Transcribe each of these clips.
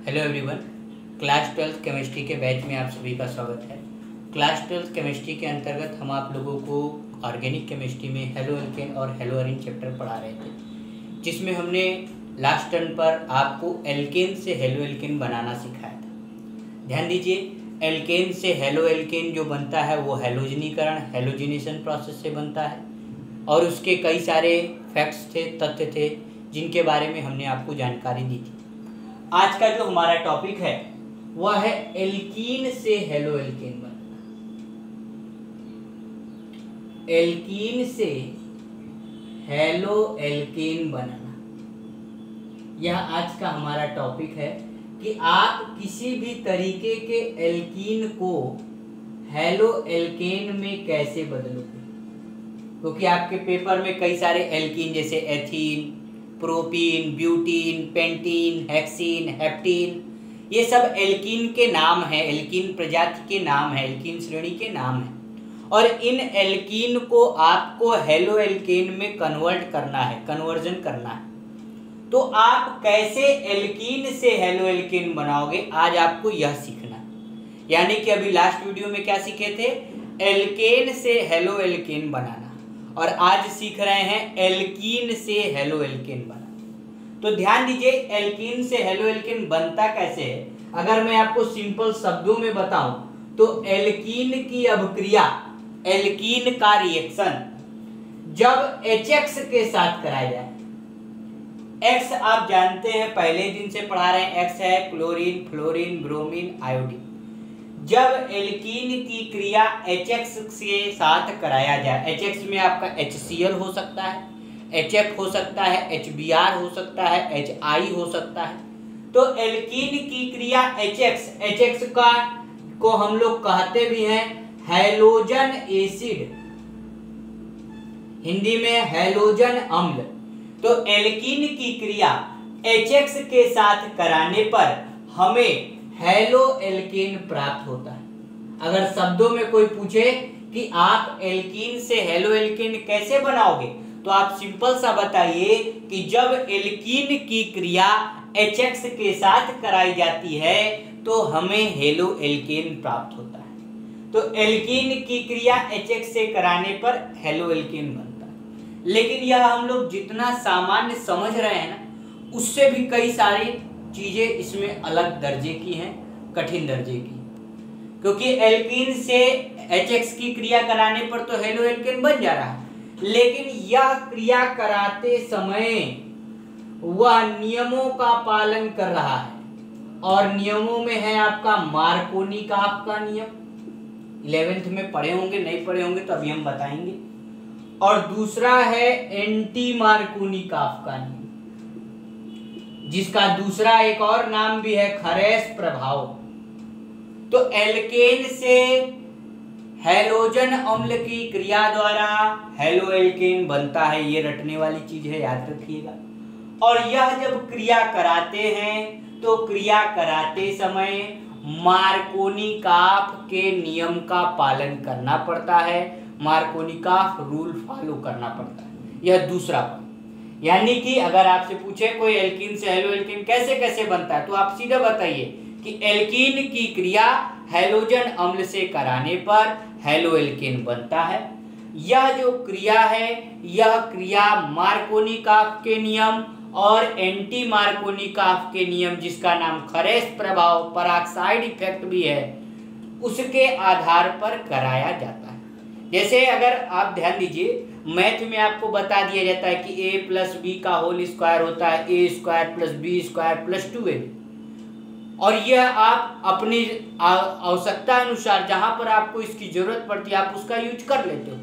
Hello everyone, class 12th chemistry के batch में आप सभी का स्वागत है। क्लास 12th केमिस्ट्री के अंतर्गत हम आप लोगों को ऑर्गेनिक केमिस्ट्री में हेलो एल्केन और हेलो एरीन चैप्टर पढ़ा रहे थे, जिसमें हमने लास्ट टर्न पर आपको एल्केन से हेलो एल्केन बनाना सिखाया था। ध्यान दीजिए, एल्केन से हेलो एल्केन जो बनता है वो हेलोजनीकरण हेलोजिनेशन प्रोसेस से बनता है और उसके कई सारे फैक्ट्स थे, तथ्य थे, जिनके बारे में हमने आपको जानकारी दी थी। आज का जो हमारा टॉपिक है वह है एल्कीन से हेलो एल्केन बनना। एल्कीन से हेलो एल्केन बनाना, यह आज का हमारा टॉपिक है कि आप किसी भी तरीके के एल्कीन को हेलो एल्केन में कैसे बदलोगे, क्योंकि आपके पेपर में कई सारे एल्कीन जैसे ethene, propene, butene, pentene, hexene, heptene, ये सब एल्कीन के नाम हैं, एल्कीन प्रजाति के नाम हैं, एल्कीन श्रेणी के नाम हैं। और इन एल्कीन को आपको हेलो एल्केन में कन्वर्ट करना है, कन्वर्जन करना है। तो आप कैसे एल्कीन से हेलो एल्केन बनाओगे, आज आपको यह सीखना। यानी कि अभी लास्ट वीडियो में क्या सीखे थे, एल्केन से हेलो एल्केन बनाना, और आज सीख रहे हैं एल्कीन से हेलो एल्केन बना। तो ध्यान दीजिए, एल्कीन से हेलो एल्केन बनता कैसे है। अगर मैं आपको सिंपल शब्दों में बताऊं तो एल्कीन की अभिक्रिया, एल्कीन का रिएक्शन जब HX के साथ कराया जाए, X आप जानते हैं, पहले दिन से पढ़ा रहे हैं, X है क्लोरीन, फ्लोरीन, ब्रोमीन, आयोडीन। जब एल्कीन की क्रिया HX के साथ कराया जाए, HX में आपका HCl हो सकता है, HF हो सकता है, HBr हो सकता है, HI हो सकता है। तो एल्कीन की क्रिया HX का को हम लोग कहते भी हैं हैलोजन एसिड, हिंदी में हैलोजन अम्ल। तो एल्कीन की क्रिया HX के साथ कराने पर हमें हेलो एल्केन प्राप्त होता है। अगर शब्दों में कोई पूछे कि आप एल्कीन से हेलो एल्केन कैसे बनाओगे, तो आप सिंपल सा बताइए कि जब एल्कीन की क्रिया HX के साथ कराई जाती है तो हमें हेलो एल्केन प्राप्त होता है। तो एल्कीन की क्रिया HX से कराने पर हेलो एल्केन बनता है। लेकिन यह हम लोग जितना सामान्य समझ रहे हैं ना, उससे भी कई सारी चीजें इसमें अलग दर्जे की हैं, कठिन दर्जे की। क्योंकि एल्कीन से HX की क्रिया कराने पर तो हेलो एल्केन बन जा रहा है, लेकिन यह क्रिया कराते समय वह नियमों का पालन कर रहा है, और नियमों में है आपका मार्कोनी का आपका नियम, 11th में पढ़े होंगे, नहीं पढ़े होंगे तो अभी हम बताएंगे। और दूसरा है एंटी मार्कोनी का आपका नियम, जिसका दूसरा एक और नाम भी है खरेस प्रभाव। तो एल्केन से हैलोजन अम्ल की क्रिया द्वारा हेलो एल्केन बनता है, ये रटने वाली चीज है, याद रखिएगा। और यह जब क्रिया कराते हैं तो क्रिया कराते समय मार्कोनिकॉफ के नियम का पालन करना पड़ता है, मार्कोनिकॉफ रूल फॉलो करना पड़ता है। यह दूसरा पॉइंट। यानी कि अगर आपसे पूछे कोई एल्कीन से हेलो एल्केन कैसे कैसे बनता है, तो आप सीधे बताइए कि एल्कीन की क्रिया हैलोजन अम्ल से कराने पर हेलो एल्केन बनता है। यह जो क्रिया है, यह क्रिया मार्कोनिकॉफ के नियम और एंटी मार्कोनिकॉफ के नियम, जिसका नाम खरेस प्रभाव, पराक्साइड इफेक्ट भी है, उसके आधार पर कराया जाता है। जैसे अगर आप ध्यान दीजिए, मैथ में आपको बता दिया जाता है कि a+b का होल स्क्वायर होता है a² + b² + 2ab, और यह आप अपनी आवश्यकता अनुसार जहां पर आपको इसकी जरूरत पड़ती है आप उसका यूज कर लेते हो।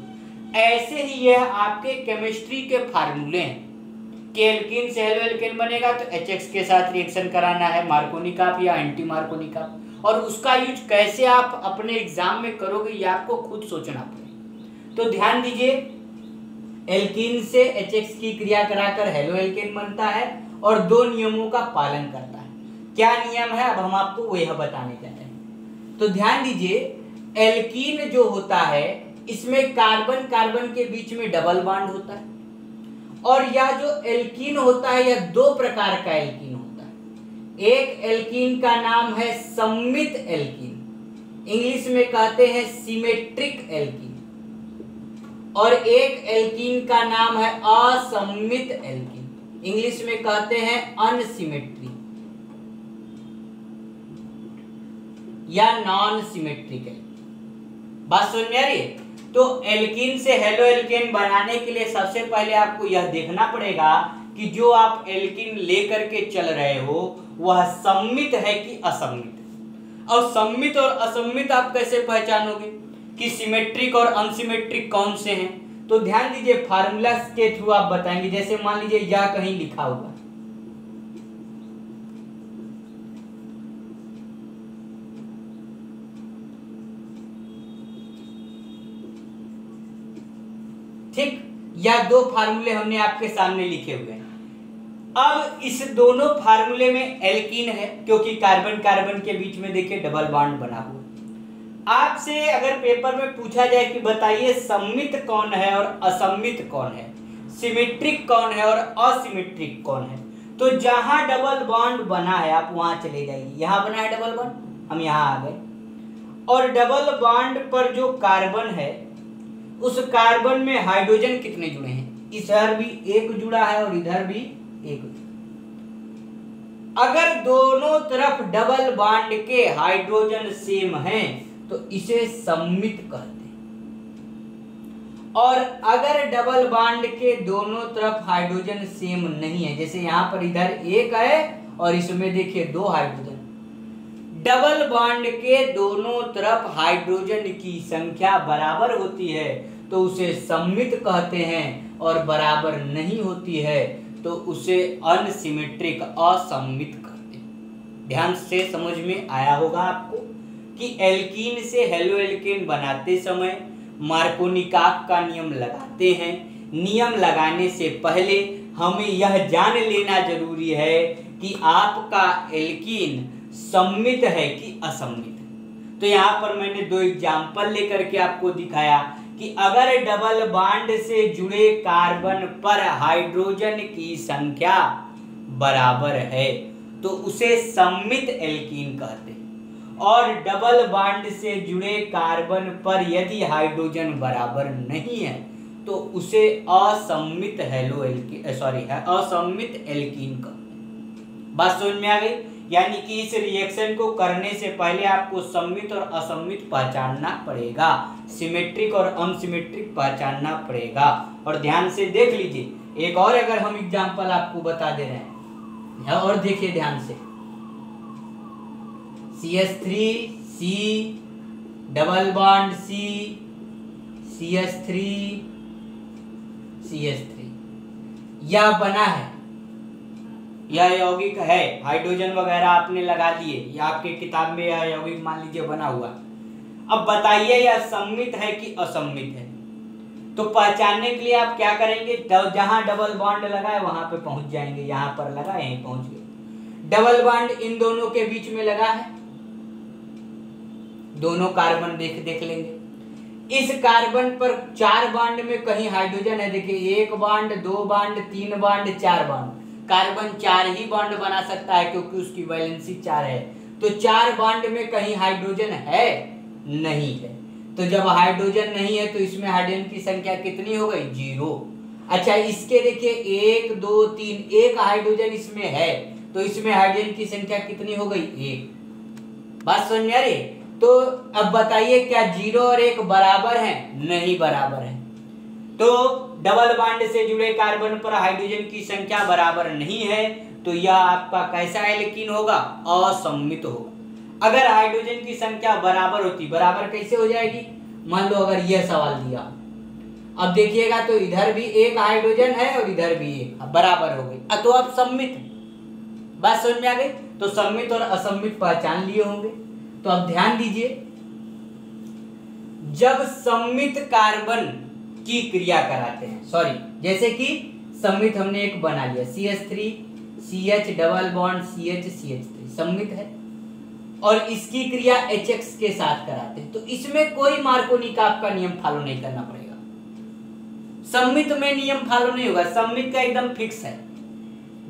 ऐसे ही यह आपके केमिस्ट्री के फार्मूले हैं कि एल्कीन से हेलो एल्केन बनेगा तो HX के साथ रिएक्शन कराना है, मार्कोनिकॉफ या एंटी मार्कोनिकॉफ, और उसका यूज कैसे आप अपने एग्जाम में करोगे ये आपको खुद सोचना पड़ेगा। तो ध्यान दीजिए, एल्कीन से HX की क्रिया कराकर हेलो एल्केन बनता है और दो नियमों का पालन करता है। क्या नियम है, अब हम आपको वह बताने जा रहे हैं। तो ध्यान दीजिए, एल्कीन जो होता है इसमें कार्बन कार्बन के बीच में डबल बॉन्ड होता है, और यह जो एल्कीन होता है यह दो प्रकार का एल्कीन होता है। एक एल्कीन का नाम है सममित एल्कीन, इंग्लिश में कहते हैं सिमेट्रिक एल्कीन, और एक एल्कीन का नाम है असममित एल्कीन, इंग्लिश में कहते हैं अनसिमेट्रिक या नॉन सिमेट्रिक एल्कीन। बात समझ में आ रही है? तो एल्कीन से हेलो एल्केन बनाने के लिए सबसे पहले आपको यह देखना पड़ेगा कि जो आप एल्कीन लेकर के चल रहे हो वह सममित है कि असममित। और सममित और असममित आप कैसे पहचानोगे कि सिमेट्रिक और अनसिमेट्रिक कौन से हैं? तो ध्यान दीजिए, फार्मूला के थ्रू आप बताएंगे। जैसे मान लीजिए यह कहीं लिखा हुआ, ठीक, या दो फार्मूले हमने आपके सामने लिखे हुए हैं। अब इस दोनों फार्मूले में एल्कीन है क्योंकि कार्बन कार्बन के बीच में देखिए डबल बॉन्ड बना हुआ। आपसे अगर पेपर में पूछा जाए कि बताइए सममित कौन है और असममित कौन है, सिमेट्रिक कौन है और असिमेट्रिक कौन है, तो जहां डबल बॉन्ड बना है आप वहां चले जाइए। यहां बना है डबल बॉन्ड, हम यहां आ गए, और डबल बॉन्ड पर जो कार्बन है उस कार्बन में हाइड्रोजन कितने जुड़े हैं? इधर भी एक जुड़ा है और इधर भी एक। अगर दोनों तरफ डबल बॉन्ड के हाइड्रोजन सेम हैं तो इसे सममित कहते हैं। और अगर डबल बॉन्ड के दोनों तरफ हाइड्रोजन सेम नहीं है, जैसे यहां पर इधर एक है और इसमें देखिए दो हाइड्रोजन, डबल बॉन्ड के दोनों तरफ हाइड्रोजन की संख्या बराबर होती है तो उसे सममित कहते हैं, और बराबर नहीं होती है तो उसे अनसिमेट्रिक असममित कहते हैं। ध्यान से समझ में आया होगा आपको कि एल्कीन से हेलो एल्केन बनाते समय मार्कोनिकाक का नियम लगाते हैं। नियम लगाने से पहले हमें यह जान लेना जरूरी है कि आपका एल्कीन सममित है कि असममित है। तो यहाँ पर मैंने दो एग्जाम्पल लेकर के आपको दिखाया कि अगर डबल बॉन्ड से जुड़े कार्बन पर हाइड्रोजन की संख्या बराबर है तो उसे सममित एल्कीन कहते हैं, और डबल बॉन्ड से जुड़े कार्बन पर यदि हाइड्रोजन बराबर नहीं है तो उसे असममित असममित एल्कीन कहते हैं। बात समझ में आ गई? यानी कि इस रिएक्शन को करने से पहले आपको सममित और असममित पहचानना पड़ेगा, सिमेट्रिक और अनसिमेट्रिक पहचानना पड़ेगा। और ध्यान से देख लीजिए, एक और अगर हम एग्जांपल आपको बता दे रहे हैं, और देखिए ध्यान से, CH3C double bond C CH3 CH3 यह बना है, यह यौगिक है, हाइड्रोजन वगैरह आपने लगा दिए, या आपके किताब में यह यौगिक मान लीजिए बना हुआ। अब बताइए यह सममित है कि असममित है? तो पहचानने के लिए आप क्या करेंगे, जहां डबल बॉन्ड लगा है वहां पे पहुंच जाएंगे, यहां पर लगा यहीं पहुंच गए। डबल बॉन्ड इन दोनों के बीच में लगा है, दोनों कार्बन देख लेंगे। इस कार्बन पर चार बॉन्ड में कहीं हाइड्रोजन है, देखिए एक बॉन्ड, दो बॉन्ड, तीन बॉन्ड, चार बॉन्ड। कार्बन चार ही बॉन्ड बना सकता है क्योंकि उसकी वैलेंसी चार है, तो चार बॉन्ड में कहीं हाइड्रोजन है? नहीं है। तो जब हाइड्रोजन नहीं है तो इसमें हाइड्रोजन की संख्या कितनी हो गई? 0। अच्छा, इसके देखिए 1 2 3, एक हाइड्रोजन इसमें है तो इसमें हाइड्रोजन की संख्या कितनी हो गई? 1। बात समझ में आ रही? तो अब बताइए क्या 0 और 1 बराबर हैं? नहीं बराबर है। तो डबल बॉन्ड से जुड़े कार्बन पर हाइड्रोजन की संख्या बराबर नहीं है तो यह आपका कैसा एल्कीन होगा? असममित होगा। अगर हाइड्रोजन की संख्या बराबर होती, बराबर कैसे हो जाएगी? मान लो अगर यह सवाल दिया, अब देखिएगा तो इधर भी एक हाइड्रोजन है और इधर भी एक, अब बराबर हो गई, तो अब सममित। बात समझ में आ गई? तो सममित और असममित पहचान लिए होंगे। तो अब ध्यान दीजिए, जब सममित कार्बन की क्रिया कराते हैं, सॉरी, जैसे कि सममित हमने एक बना लिया, CH3 CH double bond CH CH3 सममित है, और इसकी क्रिया HX के साथ कराते हैं, तो इसमें कोई मार्कोनिकाक का नियम फॉलो नहीं करना पड़ेगा। सममित में नियम फॉलो नहीं होगा, सममित का एकदम फिक्स है।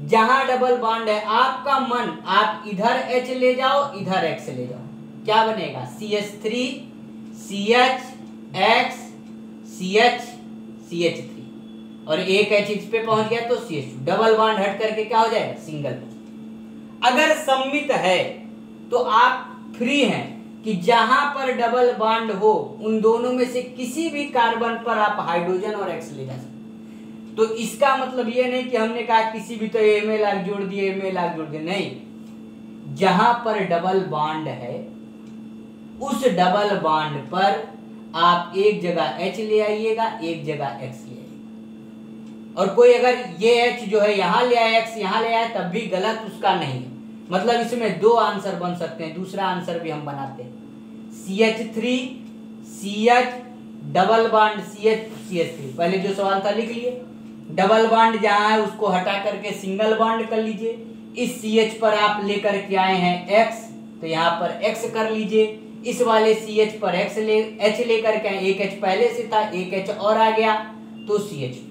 जहां डबल बॉन्ड है आपका मन, आप इधर H ले जाओ, इधर X ले जाओ, क्या बनेगा? CH3 CH X CH CH3 और एक H इस पे पहुंच गया तो CH2। डबल बॉन्ड हट करके क्या हो जाएगा? Single bond. अगर सममित है तो आप फ्री हैं कि जहां पर डबल बॉन्ड हो उन दोनों में से किसी भी कार्बन पर आप हाइड्रोजन और X ले जा सकते। तो इसका मतलब ये नहीं कि हमने कहा किसी भी तो Ml जोड़ दिए, Ml जोड़ दिए, नहीं। जहां पर डबल बॉन्ड है उस डबल बॉन्ड पर आप एक जगह H ले आइएगा, एक जगह X ले आइएगा। और कोई अगर ये H जो है यहां ले आया, X यहां ले आया, तब भी गलत उसका नहीं है। मतलब इसमें दो आंसर बन सकते हैं। दूसरा आंसर भी हम बनाते हैं, CH3 CH double bond CH CH3। पहले जो सवाल था लिख लिए, डबल बॉन्ड जहां है उसको हटा करके सिंगल बॉन्ड कर लीजिए। इस CH पर आप लेकर के आए हैं X, तो यहाँ पर X कर लीजिए। इस वाले CH पर H लेकर के, एक H पहले से था, एक H और आ गया तो CH।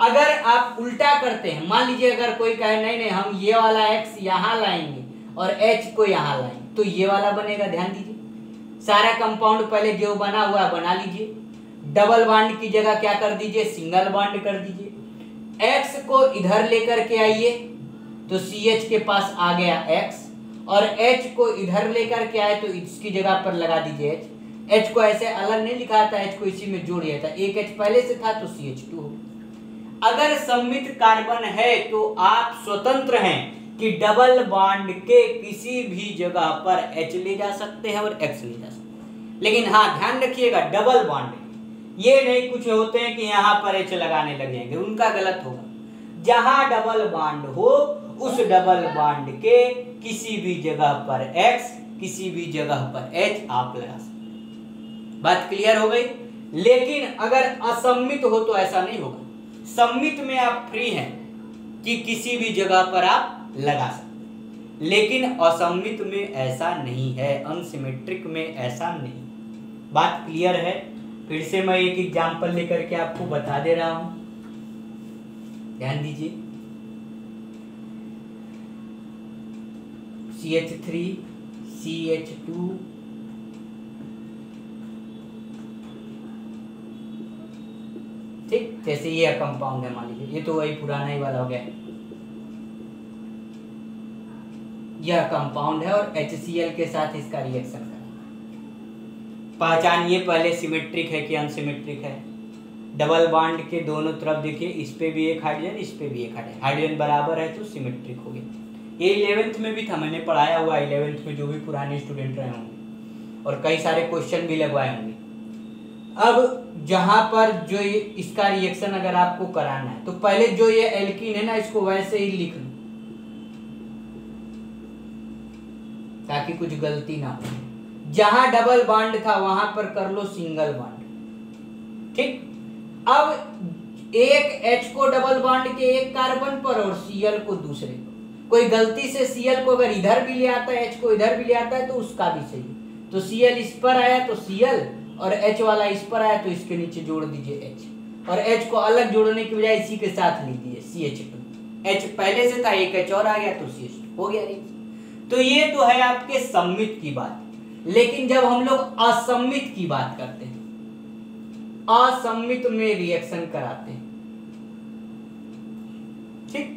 अगर आप उल्टा करते हैं, मान लीजिए अगर कोई कहे नहीं नहीं हम ये वाला X यहाँ लाएंगे और H को यहाँ लाएंगे, तो ये वाला बनेगा। ध्यान दीजिए, सारा कंपाउंड पहले जो बना हुआ है बना लीजिए। डबल बॉन्ड की जगह क्या कर दीजिए? सिंगल बॉन्ड कर दीजिए। X को इधर लेकर के आइए तो CH के पास आ गया X, और H को इधर लेकर के आए तो इसकी जगह पर लगा दीजिए H। H को ऐसे अलग नहीं लिखा था, H को इसी में जोड़ दिया था। एक H पहले से था तो CH2 हो। अगर सममित कार्बन है तो आप स्वतंत्र हैं कि डबल बॉन्ड के किसी भी जगह पर H ले जा सकते हैं और X ले जा सकते हैं। लेकिन हाँ ध्यान रखिएगा, डबल बॉन्ड ये नहीं कुछ होते हैं कि यहाँ पर H लगाने लग जाएंगे, उनका गलत होगा। जहां डबल बॉन्ड हो उस डबल बॉन्ड के किसी भी जगह पर X, किसी भी जगह पर H आप लगा सकते। बात क्लियर हो गई? लेकिन अगर असम्मित हो तो ऐसा नहीं होगा। सम्मित में आप फ्री हैं कि किसी भी जगह पर आप लगा सकते, लेकिन असम्मित में ऐसा नहीं है, अनसिमेट्रिक में ऐसा नहीं। बात क्लियर है? फिर से मैं एक एग्जांपल लेकर के आपको बता दे रहा हूं, ध्यान दीजिए। CH3 CH2 ठीक, जैसे ये कंपाउंड है, मान लीजिए ये तो वही पुराना ही वाला हो गया। यह कंपाउंड है और HCl के साथ इसका रिएक्शन करना। पहचानिए पहले सिमेट्रिक है कि अनसिमेट्रिक है। डबल बॉन्ड के दोनों तरफ देखिए, इस पे भी एक हाइड्रोजन, इस पे भी एक हाइड्रोजन, हाइड्रोजन बराबर है तो सिमेट्रिक हो गया। ये 11th में भी था, मैंने पढ़ाया हुआ 11th में, जो भी पुराने स्टूडेंट रहे होंगे, और कई सारे क्वेश्चन भी लगवाए होंगे। अब जहां पर जो इसका रिएक्शन अगर आपको कराना है तो पहले जो ये एल्कीन है ना, इसको वैसे ही लिख लो ताकि कुछ गलती ना हो। जहां डबल बॉन्ड था वहां पर कर लो सिंगल बॉन्ड, ठीक। अब एक H को डबल बॉन्ड के एक कार्बन पर और Cl को दूसरे पर। कोई गलती से Cl को अगर इधर भी ले आता है, H को इधर भी ले आता है तो उसका भी सही। तो Cl इस पर आया तो Cl, और H वाला इस पर आया तो इसके नीचे जोड़ दीजिए H, और H को अलग जोड़ने की बजाय इसी के साथ लीजिए CH2। H पहले से था, एक H और आ गया तो CH2 हो गया रिएक्शन। तो ये तो है आपके सम्मित की बात। लेकिन जब हम लोग असम्मित की बात करते हैं, असम्मित में रिएक्शन कराते हैं, ठीक,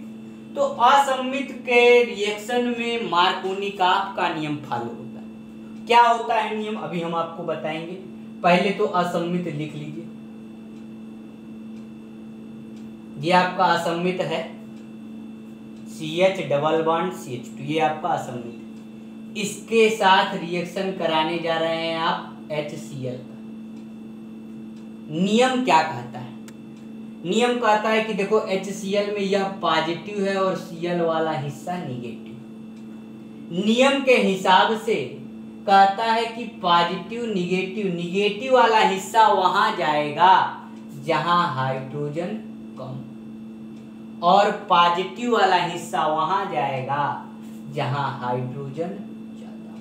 तो असम्मित के रिएक्शन में मार्कोनी-काफ का नियम फॉलो होता है। क्या होता है नियम, अभी हम आपको बताएंगे। पहले तो असम्मित लिख लीजिए, ये आपका असम्मित है CH डबल बॉन्ड CH2, ये आपका असम्मित है। इसके साथ रिएक्शन कराने जा रहे हैं आप HCl का। नियम क्या कहता है? नियम कहता है कि देखो HCl में यह पॉजिटिव है और Cl वाला हिस्सा निगेटिव। नियम के हिसाब से कहता है कि पॉजिटिव निगेटिव वाला हिस्सा वहां जाएगा जहां हाइड्रोजन कम, और पॉजिटिव वाला हिस्सा वहां जाएगा जहां हाइड्रोजन ज्यादा।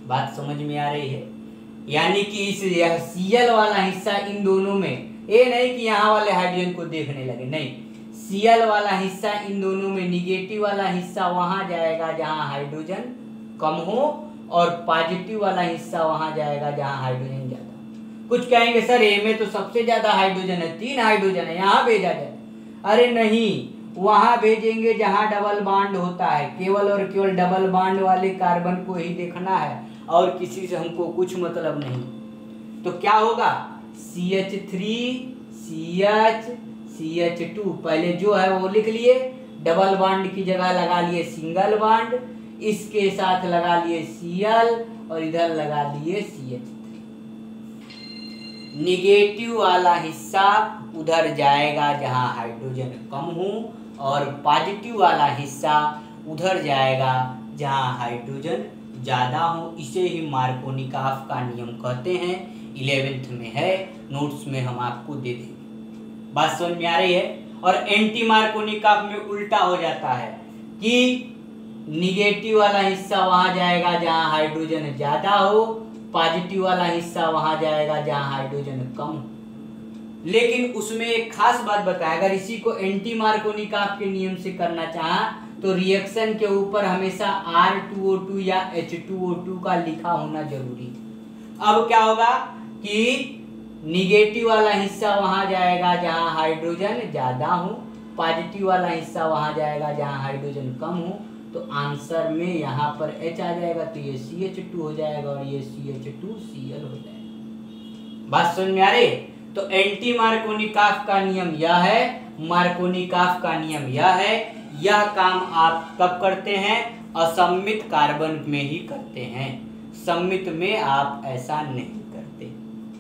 बात समझ में आ रही है? यानी कि इस Cl वाला हिस्सा इन दोनों में ये नहीं कि यहाँ वाले हाइड्रोजन को देखने लगे, नहीं। Cl वाला हिस्सा इन दोनों में, निगेटिव वाला हिस्सा वहां जाएगा जहां हाइड्रोजन कम हो, और पॉजिटिव वाला हिस्सा वहां जाएगा जहां हाइड्रोजन ज्यादा। कुछ कहेंगे सर ए में तो सबसे ज्यादा हाइड्रोजन है, 3 हाइड्रोजन है, यहाँ भेजा जाए। अरे नहीं, वहां भेजेंगे जहां डबल बॉन्ड होता है, केवल और केवल डबल बॉन्ड वाले कार्बन को ही देखना है, और किसी से हमको कुछ मतलब नहीं। तो क्या होगा, CH3 CH CH2, पहले जो है वो लिख लिए, डबल बॉन्ड की जगह लगा लिए सिंगल बॉन्ड, इसके साथ लगा लिए Cl और इधर लगा लिए CH3। निगेटिव वाला हिस्सा उधर जाएगा जहां हाइड्रोजन कम हो, और पॉजिटिव वाला हिस्सा उधर जाएगा जहां हाइड्रोजन ज़्यादा हो। इसे ही मार्कोनिकॉफ का नियम कहते हैं। 11th में है, नोट्स में हम आपको दे देंगे। बात समझ में आ रही है। और एंटी मार्कोनिकॉफ में उल्टा हो जाता है कि निगेटिव वाला हिस्सा वहां जाएगा जहां हाइड्रोजन ज़्यादा हो, पॉजिटिव वाला हिस्सा वहां जाएगा जहां हाइड्रोजन कम हो। लेकिन उसमें एक खास बात बताया, अगर इसी को एंटी मार्कोनिकॉफ के नियम से करना चाहा तो रिएक्शन के ऊपर हमेशा R2O2 या H2O2 का लिखा होना जरूरी है। अब क्या होगा कि निगेटिव वाला हिस्सा वहां जाएगा जहां हाइड्रोजन ज्यादा हो, पॉजिटिव वाला हिस्सा वहां जाएगा जहां हाइड्रोजन कम हो। तो आंसर में यहाँ पर H आ जाएगा, तो ये CH2 हो जाएगा और ये CH2Cl हो जाएगा। बात समझ में आ रही? तो एंटी मार्कोनिकॉफ का नियम यह है, मार्कोनिकॉफ का नियम यह है। यह काम आप कब करते हैं? असम्मित कार्बन में ही करते हैं, सम्मित में आप ऐसा नहीं करते।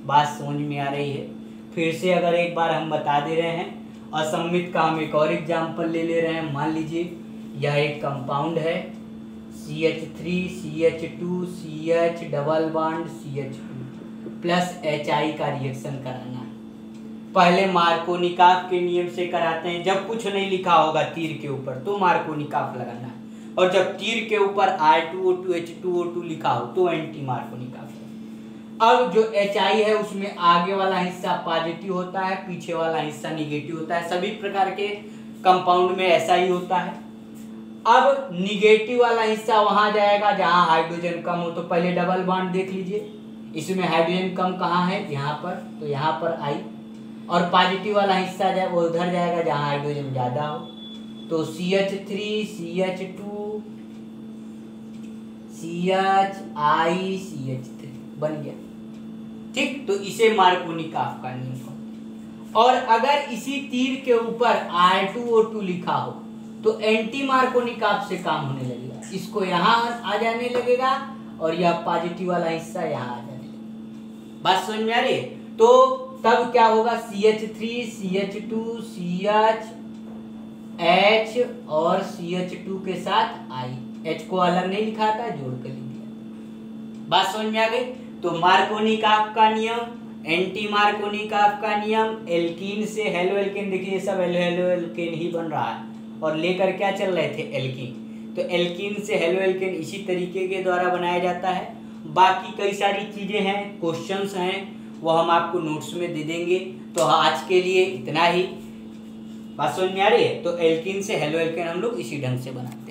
बात समझ में आ रही है? फिर से अगर एक बार हम बता दे रहे हैं, असम्मित का हम एक और एग्जाम्पल ले रहे हैं। मान लीजिए यह एक कंपाउंड है, CH3 CH2 CH double bond CH2 plus HI का रिएक्शन कराना है। पहले मार्कोनिकॉफ के नियम से कराते हैं। जब कुछ नहीं लिखा होगा तीर के ऊपर तो मार्कोनिकॉफ लगाना है, और जब तीर के ऊपर R2O2 H2O2 लिखा हो तो एंटी मार्कोनिकॉफ। अब जो HI है उसमें आगे वाला हिस्सा पॉजिटिव होता है, पीछे वाला हिस्सा निगेटिव होता है। सभी प्रकार के कंपाउंड में ऐसा ही होता है। अब निगेटिव वाला हिस्सा वहां जाएगा जहां हाइड्रोजन कम हो, तो पहले डबल बॉन्ड देख लीजिए, इसमें हाइड्रोजन कम कहाँ है? यहाँ पर, तो यहाँ पर I। और पॉजिटिव वाला हिस्सा जाए वो उधर जाएगा जहां हाइड्रोजन ज्यादा हो, तो CH3 CH2 CHI CH3 बन गया। ठीक, तो इसे मार्कोनिकॉफ का नियम कहते। और अगर इसी तीर के ऊपर R2O2 लिखा हो तो एंटी मार्कोनिकॉफ से काम होने लगेगा, इसको यहाँ आ जाने लगेगा और यह पॉजिटिव वाला हिस्सा यहाँ आ जाने लगेगा। बात समझ में आ रही है? तो तब क्या होगा, CH3 CH2 CH H और CH2 के साथ I, H को अलग नहीं लिखा था, जोड़ कर लिख दिया। बात समझ में आ गई? तो मार्कोनिकॉफ का नियम, एंटी मार्कोनिकॉफ का नियम, एल्कीन से हेलो एल्केन, देखिए सब हेलो एल्केन ही बन रहा है, और लेकर क्या चल रहे थे? एल्कीन। तो एल्कीन से हेलो एल्केन इसी तरीके के द्वारा बनाया जाता है। बाकी कई सारी चीज़ें हैं, क्वेश्चंस हैं, वो हम आपको नोट्स में दे देंगे। तो आज के लिए इतना ही। बात समझ में आ रही है? तो एल्कीन से हेलो एल्केन हम लोग इसी ढंग से बनाते हैं।